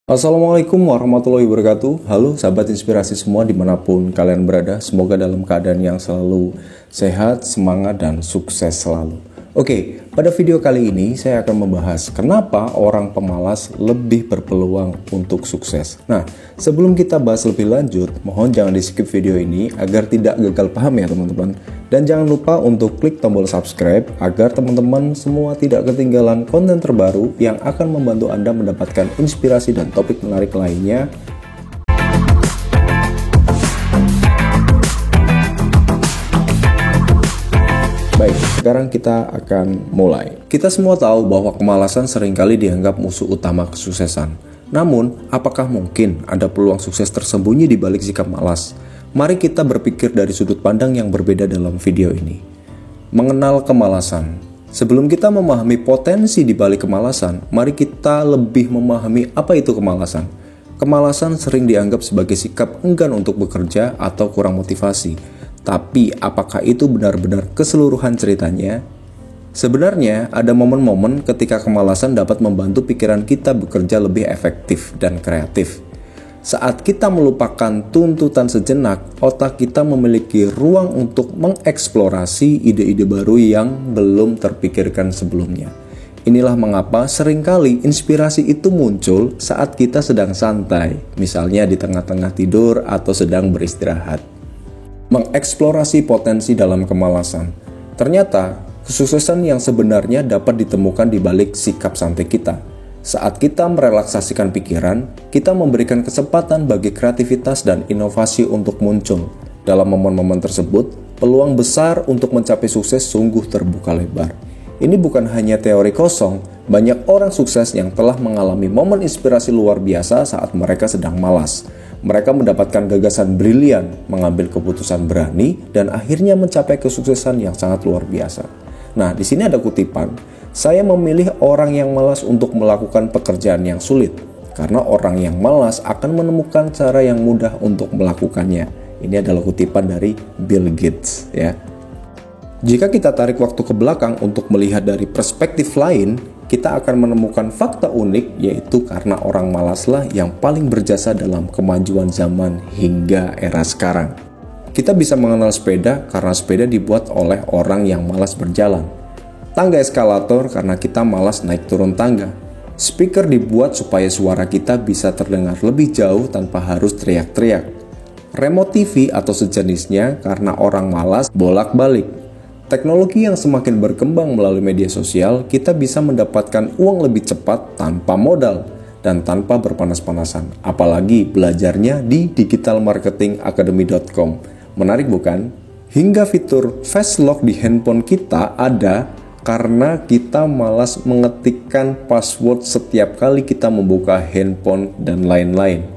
Assalamualaikum warahmatullahi wabarakatuh. Halo sahabat inspirasi semua dimanapun kalian berada. Semoga dalam keadaan yang selalu sehat, semangat, dan sukses selalu. Oke, pada video kali ini saya akan membahas kenapa orang pemalas lebih berpeluang untuk sukses. Nah, sebelum kita bahas lebih lanjut, mohon jangan di skip video ini agar tidak gagal paham ya teman-teman. Dan jangan lupa untuk klik tombol subscribe agar teman-teman semua tidak ketinggalan konten terbaru yang akan membantu Anda mendapatkan inspirasi dan topik menarik lainnya. Baik, sekarang kita akan mulai. Kita semua tahu bahwa kemalasan seringkali dianggap musuh utama kesuksesan. Namun, apakah mungkin ada peluang sukses tersembunyi di balik sikap malas? Mari kita berpikir dari sudut pandang yang berbeda dalam video ini. Mengenal kemalasan. Sebelum kita memahami potensi di balik kemalasan, mari kita lebih memahami apa itu kemalasan. Kemalasan sering dianggap sebagai sikap enggan untuk bekerja atau kurang motivasi. Tapi apakah itu benar-benar keseluruhan ceritanya? Sebenarnya ada momen-momen ketika kemalasan dapat membantu pikiran kita bekerja lebih efektif dan kreatif. Saat kita melupakan tuntutan sejenak, otak kita memiliki ruang untuk mengeksplorasi ide-ide baru yang belum terpikirkan sebelumnya. Inilah mengapa seringkali inspirasi itu muncul saat kita sedang santai, misalnya di tengah-tengah tidur atau sedang beristirahat. Mengeksplorasi potensi dalam kemalasan. Ternyata, kesuksesan yang sebenarnya dapat ditemukan di balik sikap santai kita. Saat kita merelaksasikan pikiran, kita memberikan kesempatan bagi kreativitas dan inovasi untuk muncul. Dalam momen-momen tersebut, peluang besar untuk mencapai sukses sungguh terbuka lebar. Ini bukan hanya teori kosong, banyak orang sukses yang telah mengalami momen inspirasi luar biasa saat mereka sedang malas. Mereka mendapatkan gagasan brilian, mengambil keputusan berani, dan akhirnya mencapai kesuksesan yang sangat luar biasa. Nah, di sini ada kutipan, saya memilih orang yang malas untuk melakukan pekerjaan yang sulit, karena orang yang malas akan menemukan cara yang mudah untuk melakukannya. Ini adalah kutipan dari Bill Gates, ya. Jika kita tarik waktu ke belakang untuk melihat dari perspektif lain, kita akan menemukan fakta unik, yaitu karena orang malaslah yang paling berjasa dalam kemajuan zaman hingga era sekarang. Kita bisa mengenal sepeda karena sepeda dibuat oleh orang yang malas berjalan. Tangga eskalator karena kita malas naik turun tangga. Speaker dibuat supaya suara kita bisa terdengar lebih jauh tanpa harus teriak-teriak. Remote TV atau sejenisnya karena orang malas bolak-balik. Teknologi yang semakin berkembang melalui media sosial, kita bisa mendapatkan uang lebih cepat tanpa modal dan tanpa berpanas-panasan. Apalagi belajarnya di digitalmarketingacademy.com. Menarik bukan? Hingga fitur fast lock di handphone kita ada karena kita malas mengetikkan password setiap kali kita membuka handphone dan lain-lain.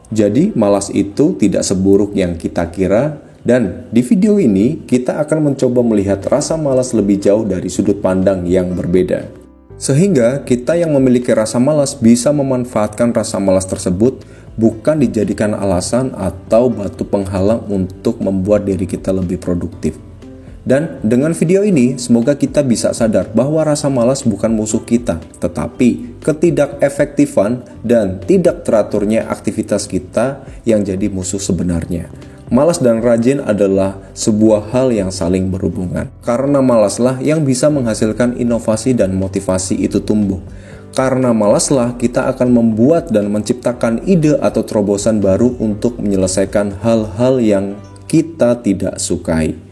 Jadi, malas itu tidak seburuk yang kita kira. Dan di video ini, kita akan mencoba melihat rasa malas lebih jauh dari sudut pandang yang berbeda. Sehingga kita yang memiliki rasa malas bisa memanfaatkan rasa malas tersebut bukan dijadikan alasan atau batu penghalang untuk membuat diri kita lebih produktif. Dan dengan video ini, semoga kita bisa sadar bahwa rasa malas bukan musuh kita, tetapi ketidakefektifan dan tidak teraturnya aktivitas kita yang jadi musuh sebenarnya. Malas dan rajin adalah sebuah hal yang saling berhubungan. Karena malaslah yang bisa menghasilkan inovasi dan motivasi itu tumbuh. Karena malaslah kita akan membuat dan menciptakan ide atau terobosan baru untuk menyelesaikan hal-hal yang kita tidak sukai.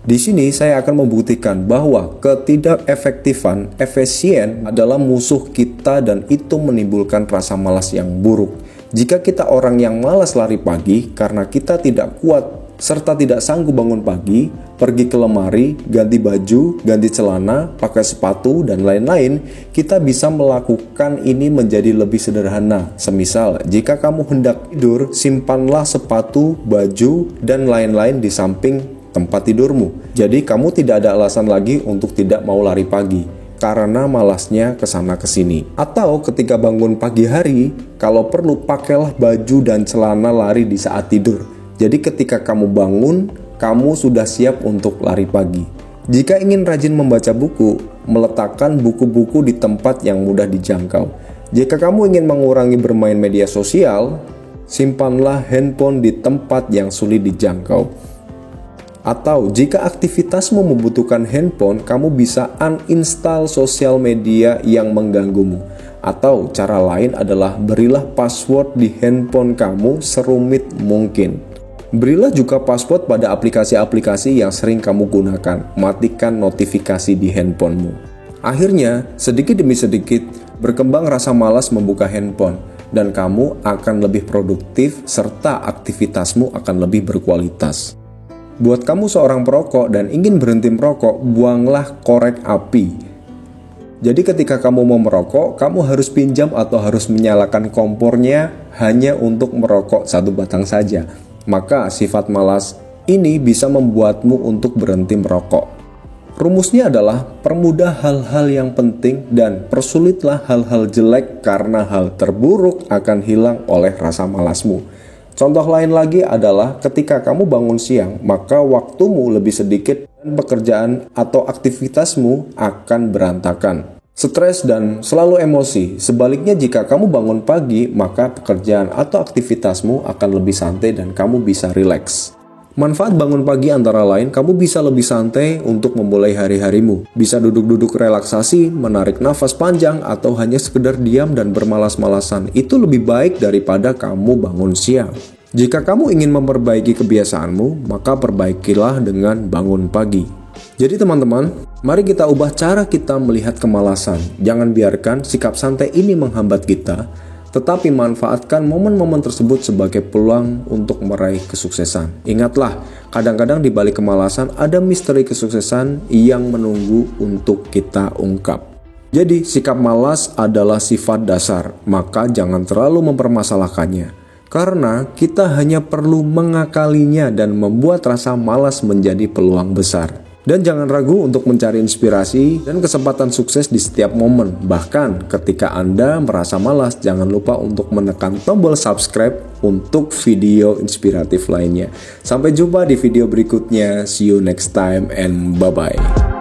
Di sini saya akan membuktikan bahwa ketidakefektifan efisien adalah musuh kita dan itu menimbulkan rasa malas yang buruk. Jika kita orang yang malas lari pagi karena kita tidak kuat serta tidak sanggup bangun pagi, pergi ke lemari, ganti baju, ganti celana, pakai sepatu, dan lain-lain, kita bisa melakukan ini menjadi lebih sederhana. Semisal, jika kamu hendak tidur, simpanlah sepatu, baju, dan lain-lain di samping tempat tidurmu. Jadi kamu tidak ada alasan lagi untuk tidak mau lari pagi karena malasnya kesana kesini. Atau ketika bangun pagi hari, kalau perlu pakailah baju dan celana lari di saat tidur. Jadi ketika kamu bangun, kamu sudah siap untuk lari pagi. Jika ingin rajin membaca buku, meletakkan buku-buku di tempat yang mudah dijangkau. Jika kamu ingin mengurangi bermain media sosial, simpanlah handphone di tempat yang sulit dijangkau. Atau jika aktivitasmu membutuhkan handphone, kamu bisa uninstall sosial media yang mengganggumu. Atau cara lain adalah berilah password di handphone kamu serumit mungkin. Berilah juga password pada aplikasi-aplikasi yang sering kamu gunakan. Matikan notifikasi di handphonemu. Akhirnya, sedikit demi sedikit, berkembang rasa malas membuka handphone. Dan kamu akan lebih produktif serta aktivitasmu akan lebih berkualitas. Buat kamu seorang perokok dan ingin berhenti merokok, buanglah korek api. Jadi ketika kamu mau merokok, kamu harus pinjam atau harus menyalakan kompornya hanya untuk merokok satu batang saja. Maka sifat malas ini bisa membuatmu untuk berhenti merokok. Rumusnya adalah permudah hal-hal yang penting dan persulitlah hal-hal jelek karena hal terburuk akan hilang oleh rasa malasmu. Contoh lain lagi adalah ketika kamu bangun siang, maka waktumu lebih sedikit dan pekerjaan atau aktivitasmu akan berantakan. Stres dan selalu emosi. Sebaliknya jika kamu bangun pagi, maka pekerjaan atau aktivitasmu akan lebih santai dan kamu bisa rileks. Manfaat bangun pagi antara lain, kamu bisa lebih santai untuk memulai hari-harimu. Bisa duduk-duduk relaksasi, menarik nafas panjang, atau hanya sekedar diam dan bermalas-malasan. Itu lebih baik daripada kamu bangun siang. Jika kamu ingin memperbaiki kebiasaanmu, maka perbaikilah dengan bangun pagi. Jadi teman-teman, mari kita ubah cara kita melihat kemalasan. Jangan biarkan sikap santai ini menghambat kita, tetapi manfaatkan momen-momen tersebut sebagai peluang untuk meraih kesuksesan. Ingatlah, kadang-kadang di balik kemalasan ada misteri kesuksesan yang menunggu untuk kita ungkap. Jadi, sikap malas adalah sifat dasar, maka jangan terlalu mempermasalahkannya. Karena kita hanya perlu mengakalinya dan membuat rasa malas menjadi peluang besar. Dan jangan ragu untuk mencari inspirasi dan kesempatan sukses di setiap momen. Bahkan ketika Anda merasa malas, jangan lupa untuk menekan tombol subscribe untuk video inspiratif lainnya. Sampai jumpa di video berikutnya. See you next time and bye-bye.